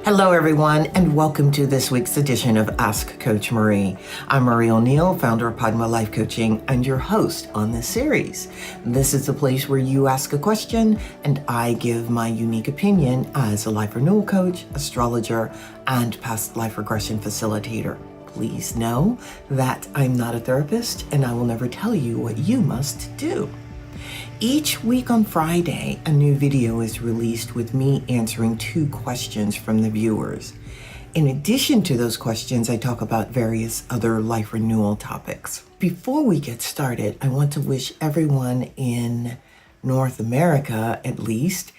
Hello, everyone, and welcome to this week's edition of Ask Coach Marie. I'm Marie O'Neill, founder of Padma Life Coaching, and your host on this series. This is the place where you ask a question, and I give my unique opinion as a life renewal coach, astrologer, and past life regression facilitator. Please know that I'm not a therapist, and I will never tell you what you must do. Each week on Friday, a new video is released with me answering 2 questions from the viewers. In addition to those questions, I talk about various other life renewal topics. Before we get started, I want to wish everyone in North America, at least,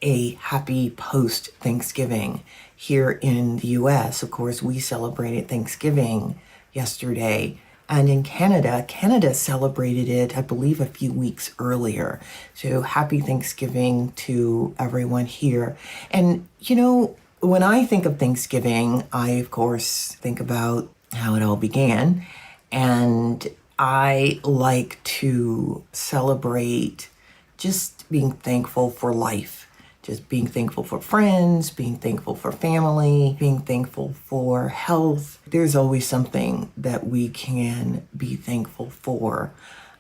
a happy post-Thanksgiving. Here in the US, of course, we celebrated Thanksgiving yesterday. And in Canada celebrated it, I believe, a few weeks earlier. So happy Thanksgiving to everyone here. And, you know, when I think of Thanksgiving, I, of course, think about how it all began. And I like to celebrate just being thankful for life. Just being thankful for friends, being thankful for family, being thankful for health. There's always something that we can be thankful for.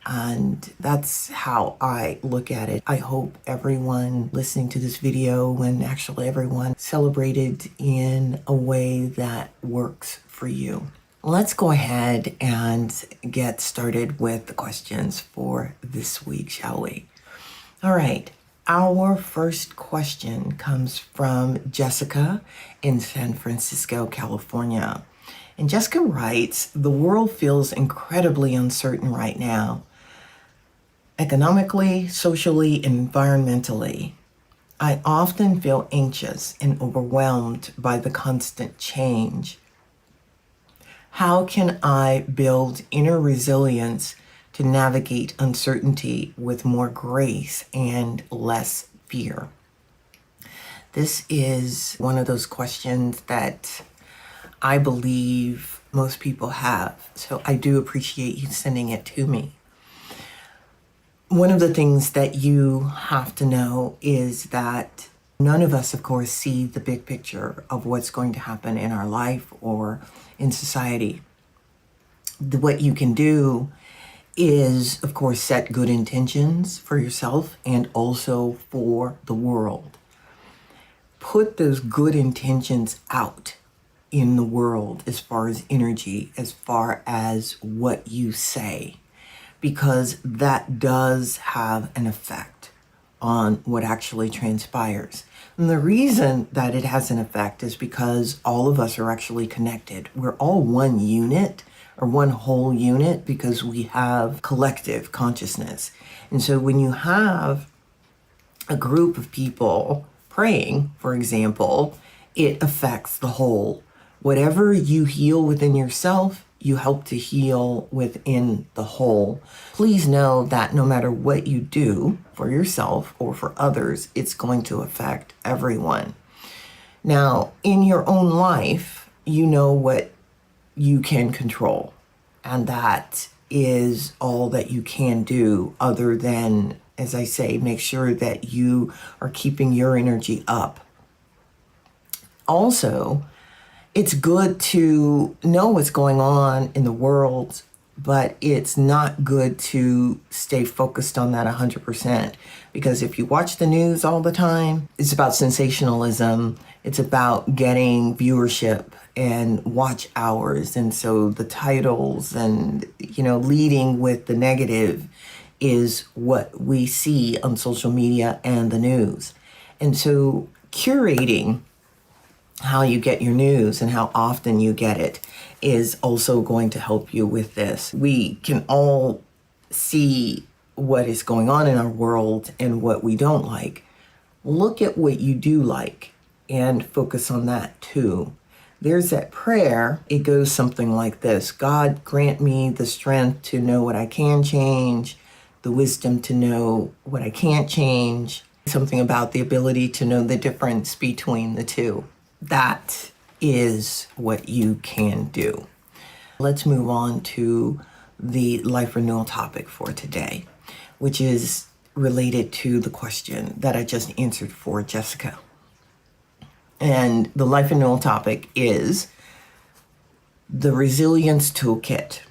And that's how I look at it. I hope everyone listening to this video, and actually everyone, celebrated in a way that works for you. Let's go ahead and get started with the questions for this week, shall we? All right. Our first question comes from Jessica in San Francisco, California. And Jessica writes, "The world feels incredibly uncertain right now, economically, socially, and environmentally. I often feel anxious and overwhelmed by the constant change. How can I build inner resilience to navigate uncertainty with more grace and less fear?" This is one of those questions that I believe most people have. So I do appreciate you sending it to me. One of the things that you have to know is that none of us, of course, see the big picture of what's going to happen in our life or in society. What you can do is, of course, set good intentions for yourself and also for the world. Put those good intentions out in the world as far as energy, as far as what you say, because that does have an effect on what actually transpires. And the reason that it has an effect is because all of us are actually connected. We're all one unit, or one whole unit, because we have collective consciousness. And so when you have a group of people praying, for example, it affects the whole. Whatever you heal within yourself, you help to heal within the whole. Please know that no matter what you do for yourself or for others, it's going to affect everyone. Now, in your own life, you know what you can control. And that is all that you can do, other than, as I say, make sure that you are keeping your energy up. Also, it's good to know what's going on in the world, but it's not good to stay focused on that 100%. Because if you watch the news all the time, it's about sensationalism. It's about getting viewership and watch hours. And so the titles and, leading with the negative is what we see on social media and the news. And so curating how you get your news and how often you get it is also going to help you with this. We can all see what is going on in our world and what we don't like. Look at what you do like and focus on that too. There's that prayer. It goes something like this: God, grant me the strength to know what I can change, the wisdom to know what I can't change, something about the ability to know the difference between the two. That is what you can do. Let's move on to the life renewal topic for today, which is related to the question that I just answered for Jessica. And the Life Renewal topic is the Resilience Toolkit.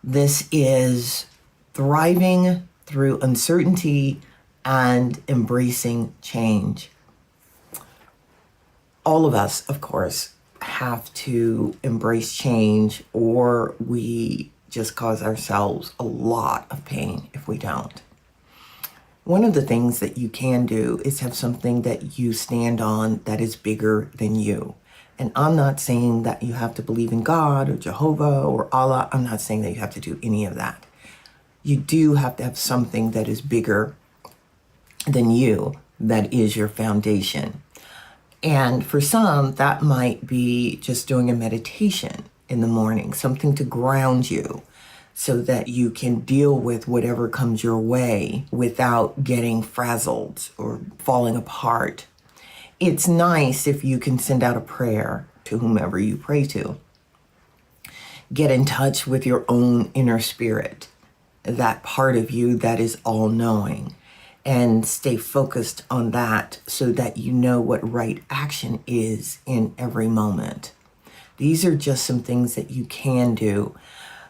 This is thriving through uncertainty and embracing change. All of us, of course, have to embrace change, or we just cause ourselves a lot of pain if we don't. One of the things that you can do is have something that you stand on that is bigger than you. And I'm not saying that you have to believe in God or Jehovah or Allah. I'm not saying that you have to do any of that. You do have to have something that is bigger than you, that is your foundation. And for some, that might be just doing a meditation in the morning, something to ground you, so that you can deal with whatever comes your way without getting frazzled or falling apart. It's nice if you can send out a prayer to whomever you pray to. Get in touch with your own inner spirit, that part of you that is all-knowing, and stay focused on that so that you know what right action is in every moment. These are just some things that you can do.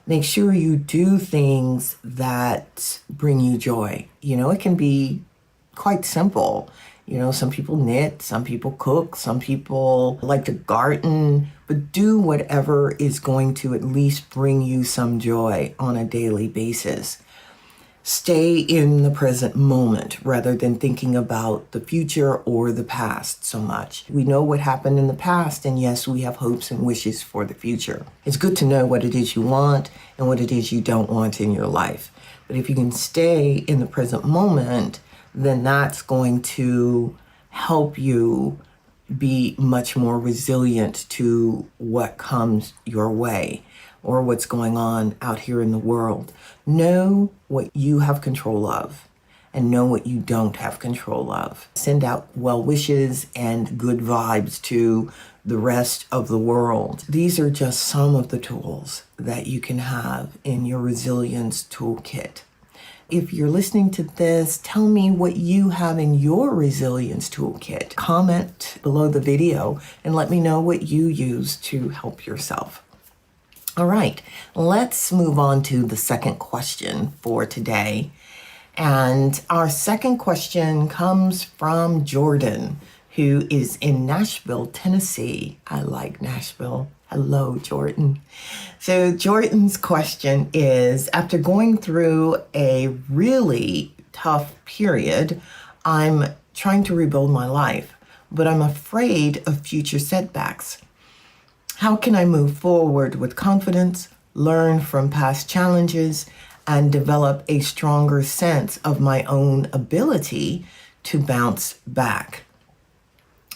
Make sure you do things that bring you joy. It can be quite simple. Some people knit, some people cook, some people like to garden, but do whatever is going to at least bring you some joy on a daily basis. Stay in the present moment rather than thinking about the future or the past so much. We know what happened in the past, and yes, we have hopes and wishes for the future. It's good to know what it is you want and what it is you don't want in your life. But if you can stay in the present moment, then that's going to help you be much more resilient to what comes your way or what's going on out here in the world. Know what you have control of and know what you don't have control of. Send out well wishes and good vibes to the rest of the world. These are just some of the tools that you can have in your resilience toolkit. If you're listening to this, tell me what you have in your resilience toolkit. Comment below the video and let me know what you use to help yourself. All right, let's move on to the second question for today. And our second question comes from Jordan, who is in Nashville, Tennessee. I like Nashville. Hello, Jordan. So Jordan's question is, after going through a really tough period, I'm trying to rebuild my life, but I'm afraid of future setbacks. How can I move forward with confidence, learn from past challenges, and develop a stronger sense of my own ability to bounce back?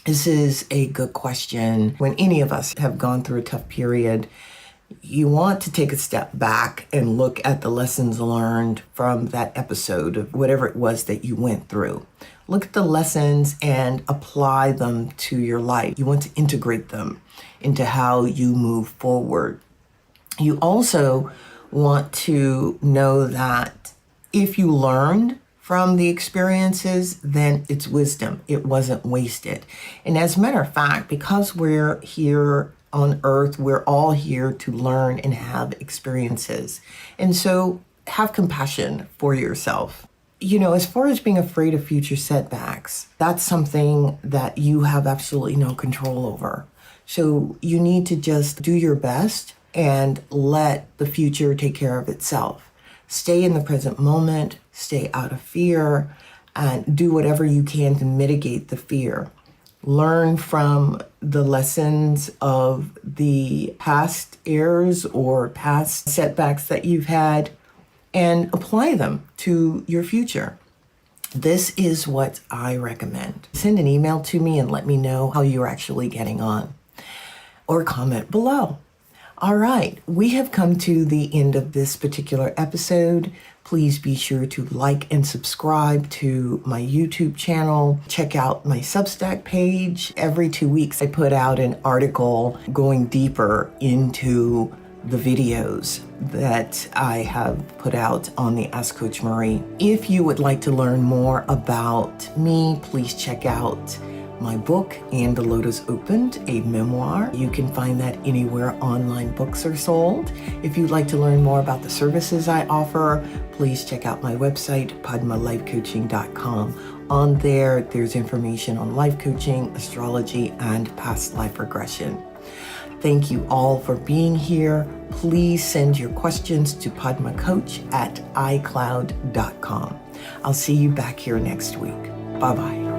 This is a good question. When any of us have gone through a tough period, you want to take a step back and look at the lessons learned from that episode of whatever it was that you went through. Look at the lessons and apply them to your life. You want to integrate them into how you move forward. You also want to know that if you learned from the experiences, then it's wisdom. It wasn't wasted. And as a matter of fact, because we're here on earth, we're all here to learn and have experiences. And so have compassion for yourself. As far as being afraid of future setbacks, that's something that you have absolutely no control over. So you need to just do your best and let the future take care of itself. Stay in the present moment, stay out of fear, and do whatever you can to mitigate the fear. Learn from the lessons of the past errors or past setbacks that you've had and apply them to your future. This is what I recommend. Send an email to me and let me know how you're actually getting on, or comment below. All right, we have come to the end of this particular episode. Please be sure to like and subscribe to my YouTube channel. Check out my Substack page. Every 2 weeks, I put out an article going deeper into the videos that I have put out on the Ask Coach Marie. If you would like to learn more about me, please check out my book, And the Lotus Opened, a memoir. You can find that anywhere online books are sold. If you'd like to learn more about the services I offer, please check out my website, padmalifecoaching.com. On there, there's information on life coaching, astrology, and past life regression. Thank you all for being here. Please send your questions to padmacoach@icloud.com. I'll see you back here next week. Bye-bye.